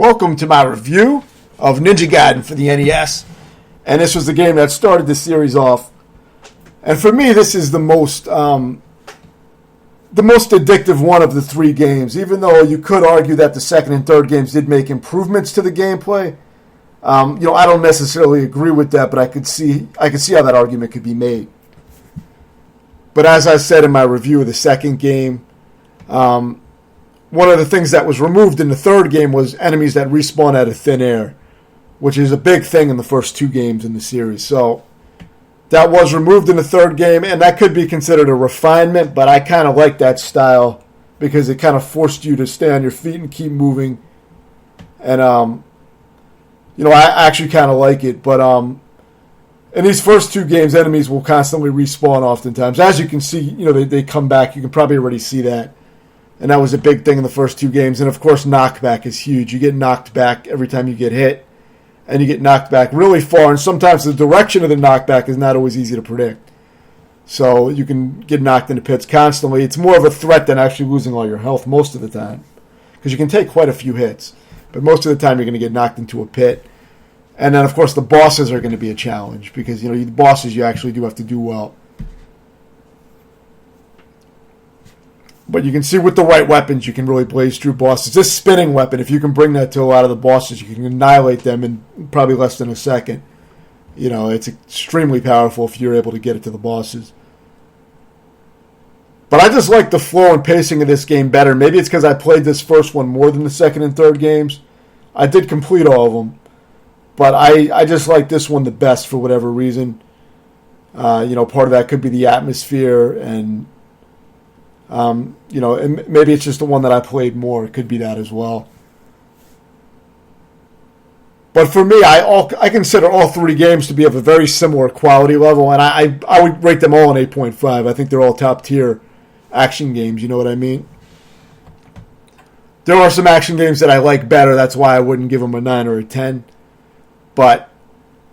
Welcome to my review of Ninja Gaiden for the NES. And this was the game that started the series off. And for me, this is the most addictive one of the three games. Even though you could argue that the second and third games did make improvements to the gameplay. I don't necessarily agree with that, but I could see how that argument could be made. But as I said in my review of the second game, one of the things that was removed in the third game was enemies that respawn out of thin air, which is a big thing in the first two games in the series. So that was removed in the third game, and that could be considered a refinement, but I kind of like that style because it kind of forced you to stay on your feet and keep moving. And, I actually kind of like it. But in these first two games, enemies will constantly respawn oftentimes. As you can see, they come back. You can probably already see that. And that was a big thing in the first two games. And, of course, knockback is huge. You get knocked back every time you get hit. And you get knocked back really far. And sometimes the direction of the knockback is not always easy to predict. So you can get knocked into pits constantly. It's more of a threat than actually losing all your health most of the time. Because you can take quite a few hits. But most of the time you're going to get knocked into a pit. And then, of course, the bosses are going to be a challenge. Because, the bosses you actually do have to do well. But you can see with the right weapons, you can really blaze through bosses. This spinning weapon, if you can bring that to a lot of the bosses, you can annihilate them in probably less than a second. It's extremely powerful if you're able to get it to the bosses. But I just like the flow and pacing of this game better. Maybe it's because I played this first one more than the second and third games. I did complete all of them. But I just like this one the best for whatever reason. Part of that could be the atmosphere and... and maybe it's just the one that I played more. It could be that as well. But for me, I consider all three games to be of a very similar quality level, and I would rate them all an 8.5. I think they're all top tier action games. You know what I mean? There are some action games that I like better. That's why I wouldn't give them a 9 or a 10. But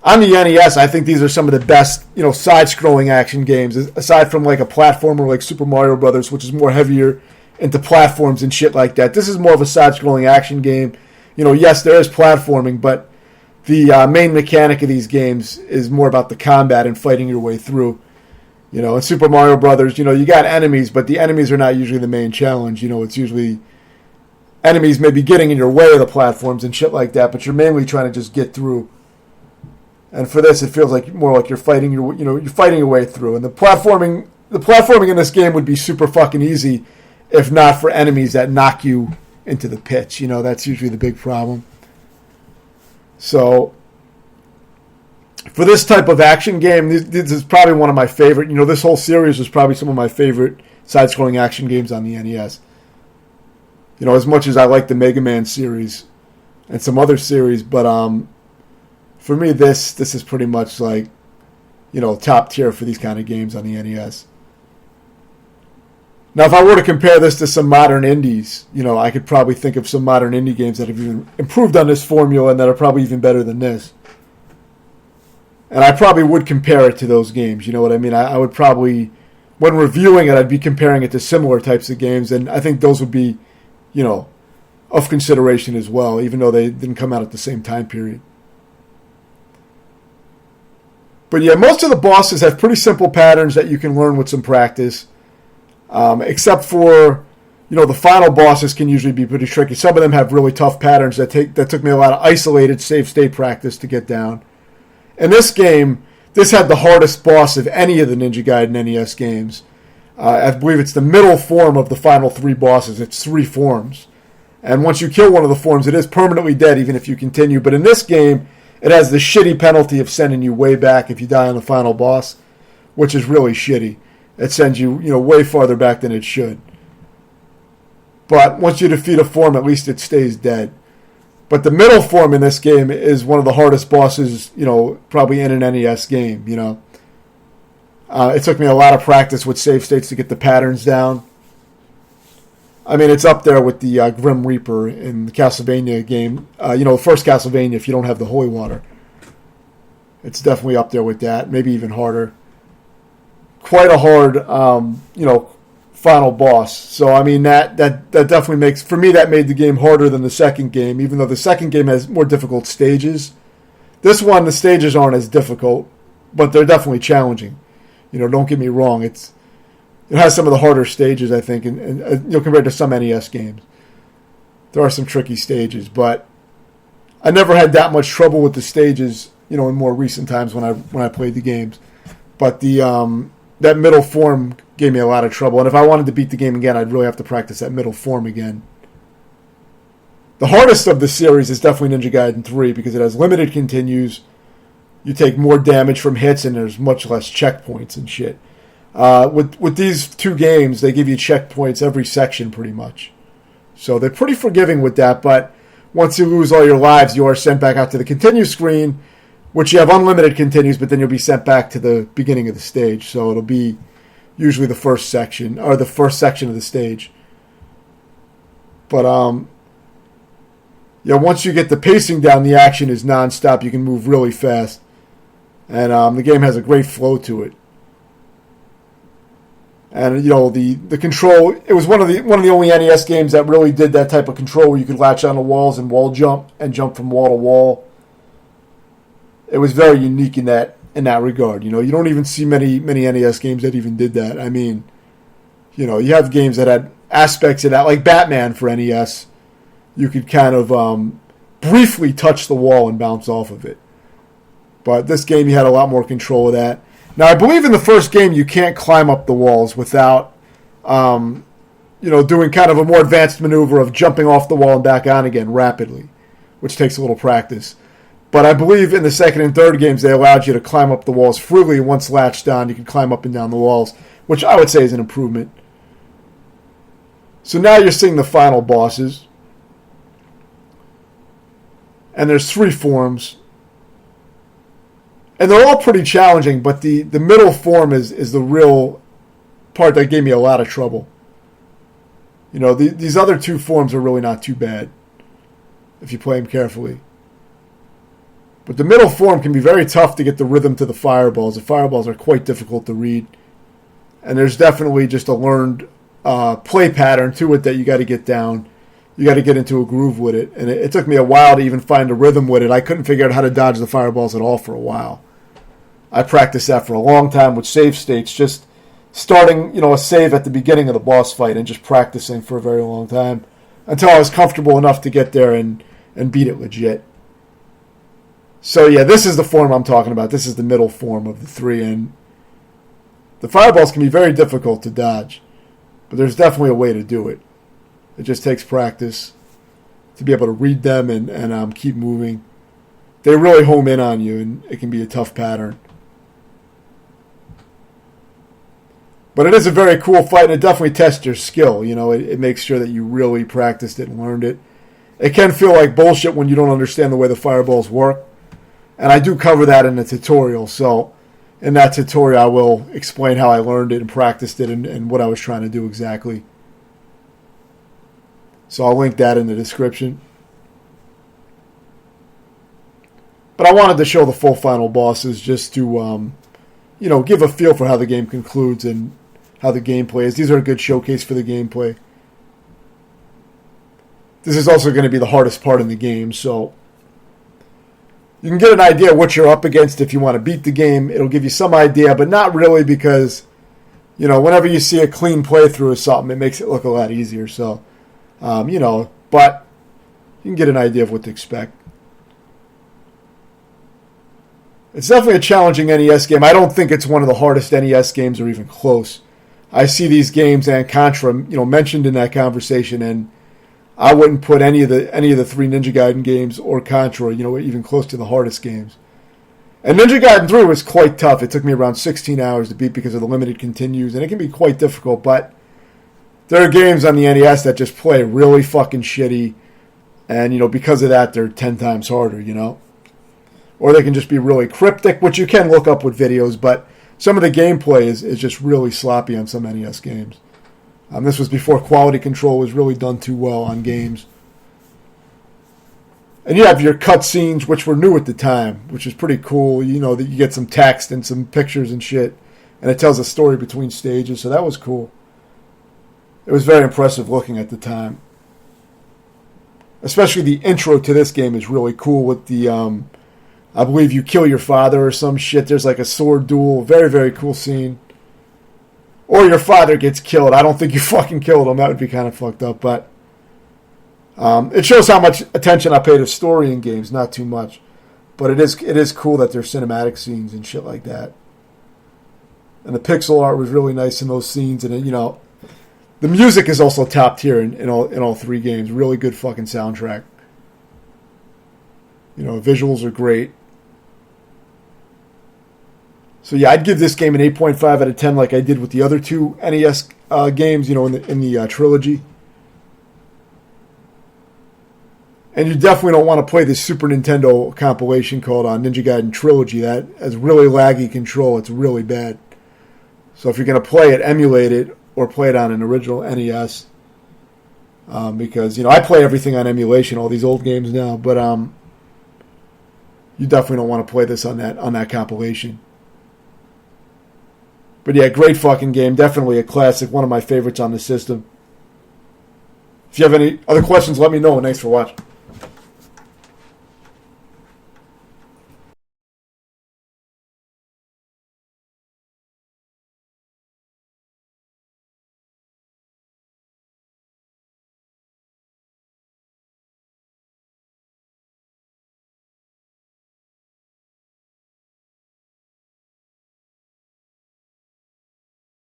on the NES, I think these are some of the best, side-scrolling action games, aside from like a platformer like Super Mario Brothers, which is more heavier into platforms and shit like that. This is more of a side-scrolling action game. Yes, there is platforming, but the main mechanic of these games is more about the combat and fighting your way through. In Super Mario Brothers, you got enemies, but the enemies are not usually the main challenge. It's usually enemies maybe getting in your way of the platforms and shit like that, but you're mainly trying to just get through. And for this, it feels like more like you're fighting you're fighting your way through. And the platforming in this game would be super fucking easy, if not for enemies that knock you into the pits. That's usually the big problem. So, for this type of action game, this is probably one of my favorite. This whole series was probably some of my favorite side-scrolling action games on the NES. As much as I like the Mega Man series and some other series, but for me, this is pretty much like, top tier for these kind of games on the NES. Now, if I were to compare this to some modern indies, I could probably think of some modern indie games that have even improved on this formula and that are probably even better than this. And I probably would compare it to those games, you know what I mean? I would probably, when reviewing it, I'd be comparing it to similar types of games, and I think those would be, of consideration as well, even though they didn't come out at the same time period. But yeah, most of the bosses have pretty simple patterns that you can learn with some practice. Except for, the final bosses can usually be pretty tricky. Some of them have really tough patterns that took me a lot of isolated save state practice to get down. In this game, this had the hardest boss of any of the Ninja Gaiden NES games. I believe it's the middle form of the final three bosses. It's 3 forms. And once you kill one of the forms, it is permanently dead even if you continue. But in this game, it has the shitty penalty of sending you way back if you die on the final boss, which is really shitty. It sends you, way farther back than it should. But once you defeat a form, at least it stays dead. But the middle form in this game is one of the hardest bosses, probably in an NES game, It took me a lot of practice with save states to get the patterns down. I mean, it's up there with the Grim Reaper in the Castlevania game. The first Castlevania, if you don't have the holy water. It's definitely up there with that, maybe even harder. Quite a hard, final boss. So I mean that definitely makes, for me, that made the game harder than the second game, even though the second game has more difficult stages. This one, the stages aren't as difficult, but they're definitely challenging. Don't get me wrong, it has some of the harder stages, I think, and compared to some NES games. There are some tricky stages, but I never had that much trouble with the stages, in more recent times when I played the games. But that middle form gave me a lot of trouble, and if I wanted to beat the game again, I'd really have to practice that middle form again. The hardest of the series is definitely Ninja Gaiden 3 because it has limited continues. You take more damage from hits, and there's much less checkpoints and shit. With these two games, they give you checkpoints every section pretty much. So they're pretty forgiving with that, but once you lose all your lives, you are sent back out to the continue screen, which you have unlimited continues, but then you'll be sent back to the beginning of the stage. So it'll be usually the first section, or the first section of the stage. But, once you get the pacing down, the action is nonstop. You can move really fast. And the game has a great flow to it. And the control, it was one of the only NES games that really did that type of control where you could latch onto walls and wall jump and jump from wall to wall. It was very unique in that regard. You don't even see many NES games that even did that. I mean, you have games that had aspects of that, like Batman for NES. You could kind of briefly touch the wall and bounce off of it. But this game, you had a lot more control of that. Now, I believe in the first game you can't climb up the walls without, doing kind of a more advanced maneuver of jumping off the wall and back on again rapidly, which takes a little practice. But I believe in the second and third games they allowed you to climb up the walls freely. Once latched on, you could climb up and down the walls, which I would say is an improvement. So now you're seeing the final bosses. And there's 3 forms. And they're all pretty challenging, but the middle form is the real part that gave me a lot of trouble. These other 2 forms are really not too bad if you play them carefully. But the middle form can be very tough to get the rhythm to the fireballs. The fireballs are quite difficult to read. And there's definitely just a learned play pattern to it that you got to get down. You got to get into a groove with it. And it took me a while to even find a rhythm with it. I couldn't figure out how to dodge the fireballs at all for a while. I practiced that for a long time with save states, just starting, a save at the beginning of the boss fight and just practicing for a very long time until I was comfortable enough to get there and beat it legit. So yeah, this is the form I'm talking about. This is the middle form of the 3, and the fireballs can be very difficult to dodge, but there's definitely a way to do it. It just takes practice to be able to read them and keep moving. They really home in on you, and it can be a tough pattern. But it is a very cool fight, and it definitely tests your skill. It makes sure that you really practiced it and learned it. It can feel like bullshit when you don't understand the way the fireballs work. And I do cover that in the tutorial. So in that tutorial, I will explain how I learned it and practiced it and what I was trying to do exactly. So I'll link that in the description. But I wanted to show the full final bosses just to, give a feel for how the game concludes and how the gameplay is. These are a good showcase for the gameplay. This is also going to be the hardest part in the game, so you can get an idea of what you're up against if you want to beat the game. It'll give you some idea, but not really because, whenever you see a clean playthrough of something, it makes it look a lot easier. So, but you can get an idea of what to expect. It's definitely a challenging NES game. I don't think it's one of the hardest NES games or even close. I see these games and Contra, mentioned in that conversation, and I wouldn't put any of the 3 Ninja Gaiden games or Contra, even close to the hardest games. And Ninja Gaiden 3 was quite tough. It took me around 16 hours to beat because of the limited continues, and it can be quite difficult, but there are games on the NES that just play really fucking shitty, and, because of that, they're 10 times harder, Or they can just be really cryptic, which you can look up with videos, but some of the gameplay is just really sloppy on some NES games. This was before quality control was really done too well on games. And you have your cutscenes, which were new at the time, which is pretty cool. That you get some text and some pictures and shit, and it tells a story between stages, so that was cool. it was very impressive looking at the time. Especially the intro to this game is really cool with the, I believe you kill your father or some shit. There's like a sword duel. Very, very cool scene. Or your father gets killed. I don't think you fucking killed him. That would be kind of fucked up. But it shows how much attention I pay to story in games. Not too much. But it is cool that there's cinematic scenes and shit like that. And the pixel art was really nice in those scenes. And, the music is also top tier in all three games. Really good fucking soundtrack. Visuals are great. So yeah, I'd give this game an 8.5 out of 10 like I did with the other two NES games, in the trilogy. And you definitely don't want to play this Super Nintendo compilation called Ninja Gaiden Trilogy. That has really laggy control. It's really bad. So if you're going to play it, emulate it, or play it on an original NES. Because, I play everything on emulation, all these old games now, but you definitely don't want to play this on that compilation. But yeah, great fucking game. Definitely a classic. One of my favorites on the system. If you have any other questions, let me know. And thanks for watching.